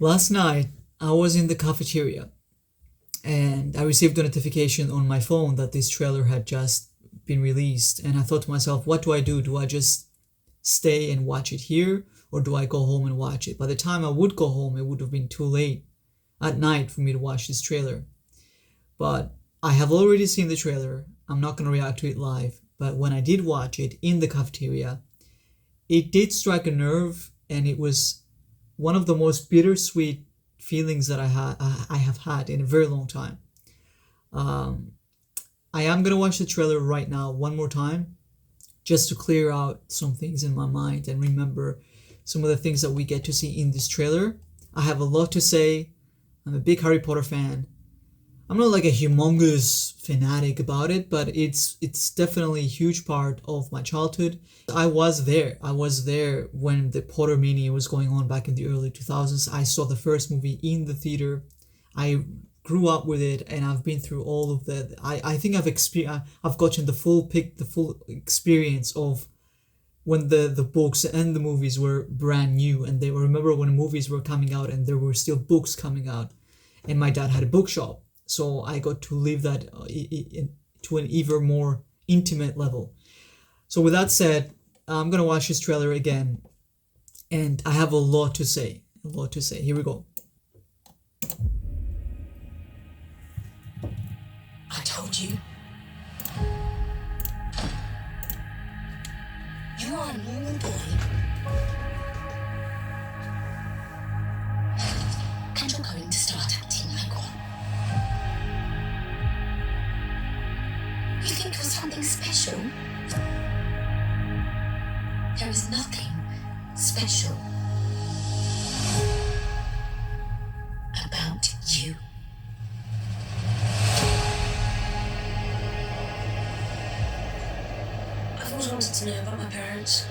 Last night, I was in the cafeteria and I received a notification on my phone that this trailer had just been released. And I thought to myself, what do I do? Do I just stay and watch it here or do I go home and watch it? By the time I would go home, it would have been too late at night for me to watch this trailer. But I have already seen the trailer. I'm not going to react to it live. But when I did watch it in the cafeteria, it did strike a nerve and it was one of the most bittersweet feelings that I have had in a very long time. Um, I am gonna watch the trailer right now one more time just to clear out some things in my mind and remember some of the things that we get to see in this trailer. I have a lot to say. I'm a big Harry Potter fan. I'm not like a humongous fanatic about it, but it's definitely a huge part of my childhood. I was there. I was there when the Potter mania was going on back in the early 2000s. I saw the first movie in the theater. I grew up with it, and I've been through all of the. I think I've gotten the full experience of when the books and the movies were brand new, and they were remember when movies were coming out and there were still books coming out, and my dad had a bookshop, so I got to live that to an even more intimate level. So with that said, I'm gonna watch this trailer again, and I have a lot to say. A lot to say. Here we go. I told you. You are a normal boy. And you're going to start acting like one. You think you're something special? There is nothing special about you. I've always wanted to know about my parents.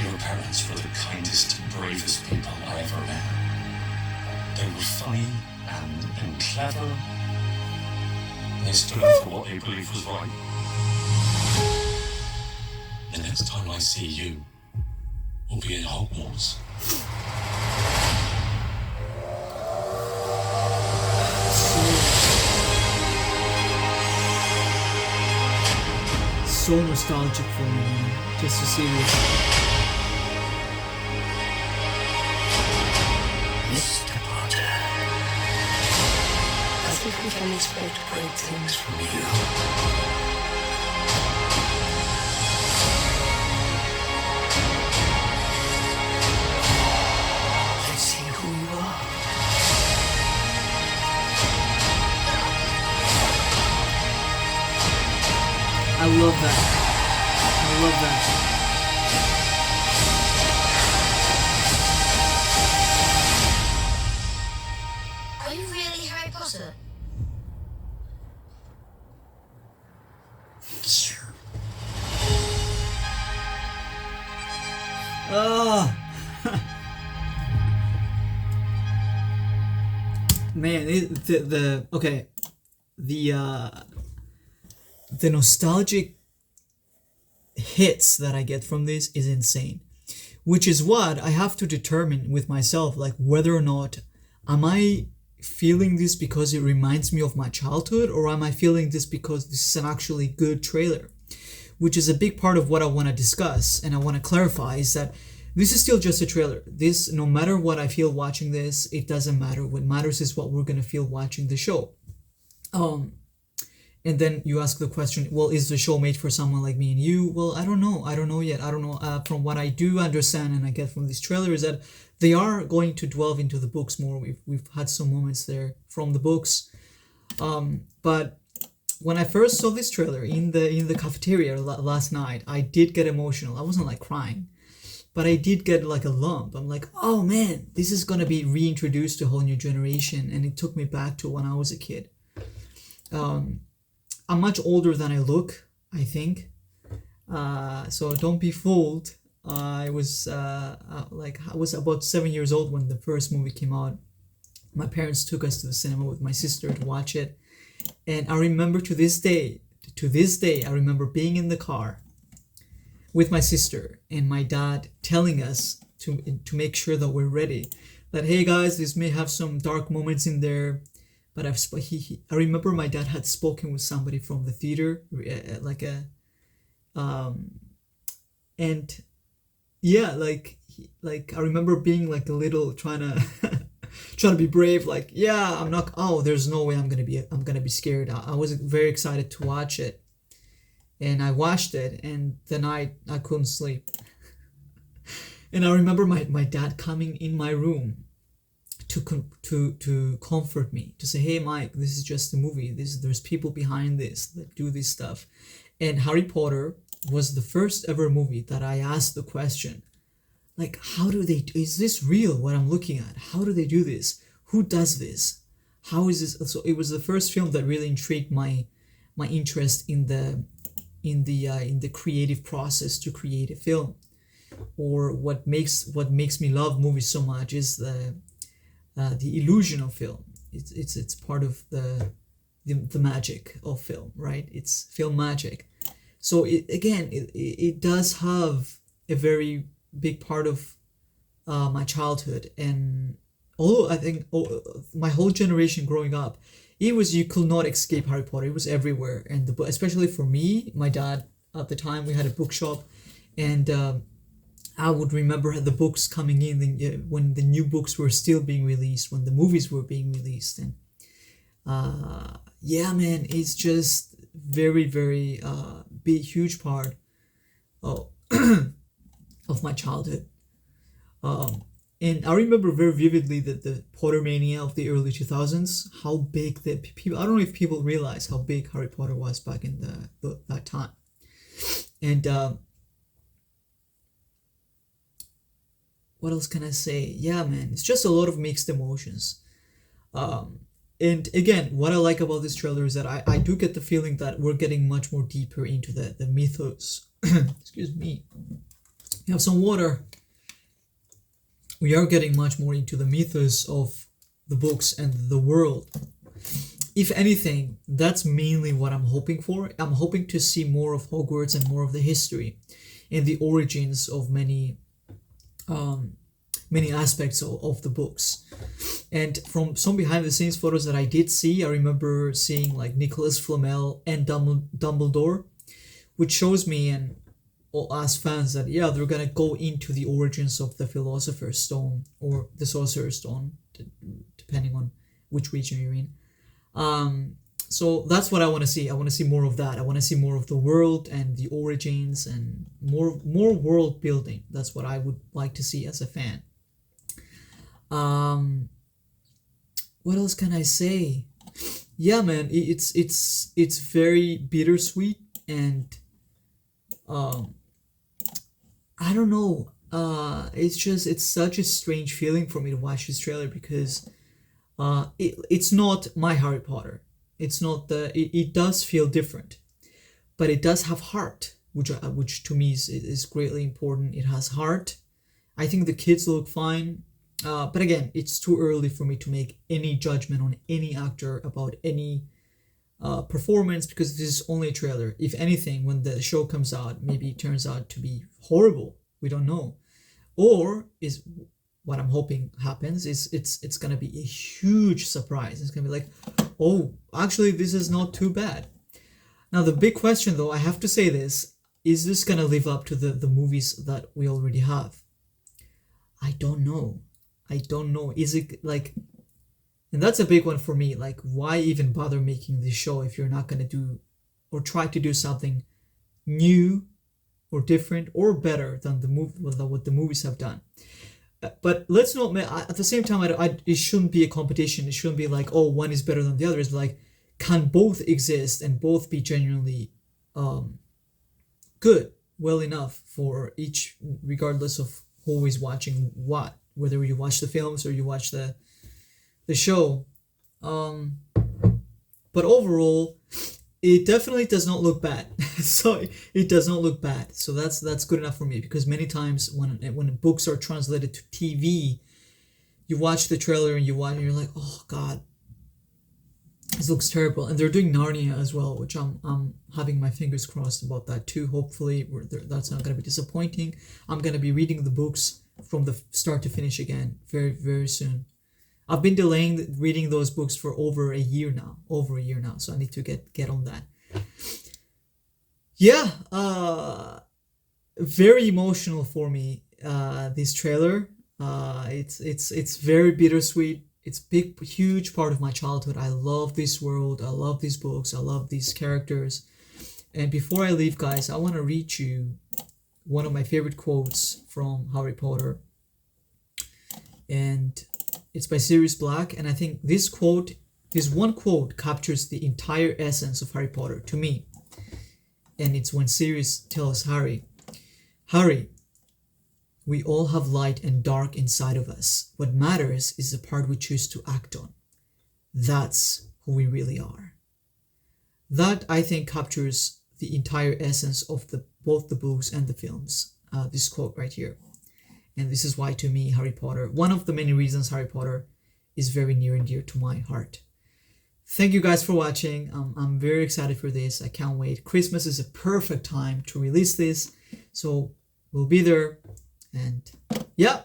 Your parents were the kindest, bravest people I ever met. They were funny and clever. They stood up for what they believed was right. The next time I see you, we'll be in Hogwarts. So nostalgic for me, man, just to see this. Mr. Potter, I think we can expect great things from you. Let's see who you are. I love that. I love that. Are you really Harry Potter? Sure. Oh, man, the okay, the nostalgic hits that I get from this is insane, which is what I have to determine with myself, like whether or not am I feeling this because it reminds me of my childhood, or am I feeling this because this is an actually good trailer, which is a big part of what I want to discuss and I want to clarify is that this is still just a trailer. This, no matter what I feel watching this, it doesn't matter. What matters is what we're gonna feel watching the show. Um, and then you ask the question, well, is the show made for someone like me and you? Well, I don't know. I don't know yet. I don't know. From what I do understand and I get from this trailer is that they are going to delve into the books more. We've had some moments there from the books. But when I first saw this trailer in the cafeteria last night, I did get emotional. I wasn't like crying, but I did get like a lump. I'm like, oh man, this is gonna be reintroduced to a whole new generation, and it took me back to when I was a kid. Um, I'm much older than I look, I think. So don't be fooled. I was about 7 years old when the first movie came out. My parents took us to the cinema with my sister to watch it, and I remember to this day, I remember being in the car with my sister and my dad telling us to make sure that we're ready. That hey guys, this may have some dark moments in there, but I remember my dad had spoken with somebody from the theater, like a and yeah, like I remember being like a little trying to trying to be brave, like yeah, I'm not, oh there's no way I'm gonna be scared. I was very excited to watch it, and I watched it, and the night I couldn't sleep. And I remember my dad coming in my room to comfort me, to say, hey Mike, this is just a movie, there's people behind this that do this stuff. And Harry Potter was the first ever movie that I asked the question, like, how do they, is this real what I'm looking at? How do they do this? Who does this? How is this? So it was the first film that really intrigued my interest in the creative process to create a film. Or what makes me love movies so much is the illusion of film. It's part of the magic of film, right? It's film magic. So it does have a very big part of my childhood, and although I think my whole generation growing up, you could not escape Harry Potter. It was everywhere, and especially for me, my dad at the time, we had a bookshop, and I would remember the books coming in when the new books were still being released, when the movies were being released, and yeah, man, it's just very, very big, huge part of of my childhood. And I remember very vividly that the Pottermania of the early 2000s, how big the people, I don't know if people realize how big Harry Potter was back in that time. And what else can I say? Yeah, man, it's just a lot of mixed emotions. And again, what I like about this trailer is that I do get the feeling that we're getting much more deeper into the mythos. Excuse me. You have some water. We are getting much more into the mythos of the books and the world. If anything, that's mainly what I'm hoping for. I'm hoping to see more of Hogwarts and more of the history and the origins of many aspects of the books. And from some behind the scenes photos that I did see, I remember seeing like Nicholas Flamel and Dumbledore, which shows me and us fans that yeah, they're gonna go into the origins of the Philosopher's Stone or the Sorcerer's Stone, depending on which region you're in. So that's what I want to see. I want to see more of that. I want to see more of the world and the origins and more world building. That's what I would like to see as a fan. What else can I say? Yeah, man, it's very bittersweet, and I don't know. It's such a strange feeling for me to watch this trailer because it's not my Harry Potter. It's not it does feel different, but it does have heart, which to me is greatly important. It has heart. I think the kids look fine, but again, it's too early for me to make any judgment on any actor about any performance because this is only a trailer. If anything, when the show comes out, maybe it turns out to be horrible. We don't know, or is what I'm hoping happens is it's gonna be a huge surprise. It's gonna be like, oh, actually, this is not too bad. Now, the big question, though, I have to say this, is this gonna live up to the movies that we already have? I don't know. Is it like, and that's a big one for me. Like, why even bother making this show if you're not gonna do or try to do something new or different or better than what the movies have done? But let's not, at the same time, it shouldn't be a competition. It shouldn't be like, oh, one is better than the other. It's like, can both exist and both be genuinely good, well enough for each, regardless of who is watching what, whether you watch the films or you watch the show. But overall, it definitely does not look bad. So it does not look bad. So that's good enough for me, because many times when books are translated to TV, you watch the trailer and you're like, oh God, this looks terrible. And they're doing Narnia as well, which I'm having my fingers crossed about that too. Hopefully that's not going to be disappointing. I'm going to be reading the books from the start to finish again very, very soon. I've been delaying reading those books for over a year now. So I need to get on that. Yeah, very emotional for me. This trailer. It's very bittersweet. It's big, huge part of my childhood. I love this world. I love these books. I love these characters. And before I leave, guys, I want to read you one of my favorite quotes from Harry Potter. And it's by Sirius Black. And I think this one quote captures the entire essence of Harry Potter to me. And it's when Sirius tells Harry, we all have light and dark inside of us. What matters is the part we choose to act on. That's who we really are. That, I think, captures the entire essence of both the books and the films. This quote right here. And this is why, to me, Harry Potter, one of the many reasons Harry Potter is very near and dear to my heart. Thank you guys for watching. I'm very excited for this. I can't wait. Christmas is a perfect time to release this. So we'll be there. And yeah,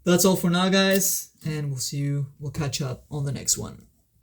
that's all for now, guys. And we'll catch up on the next one.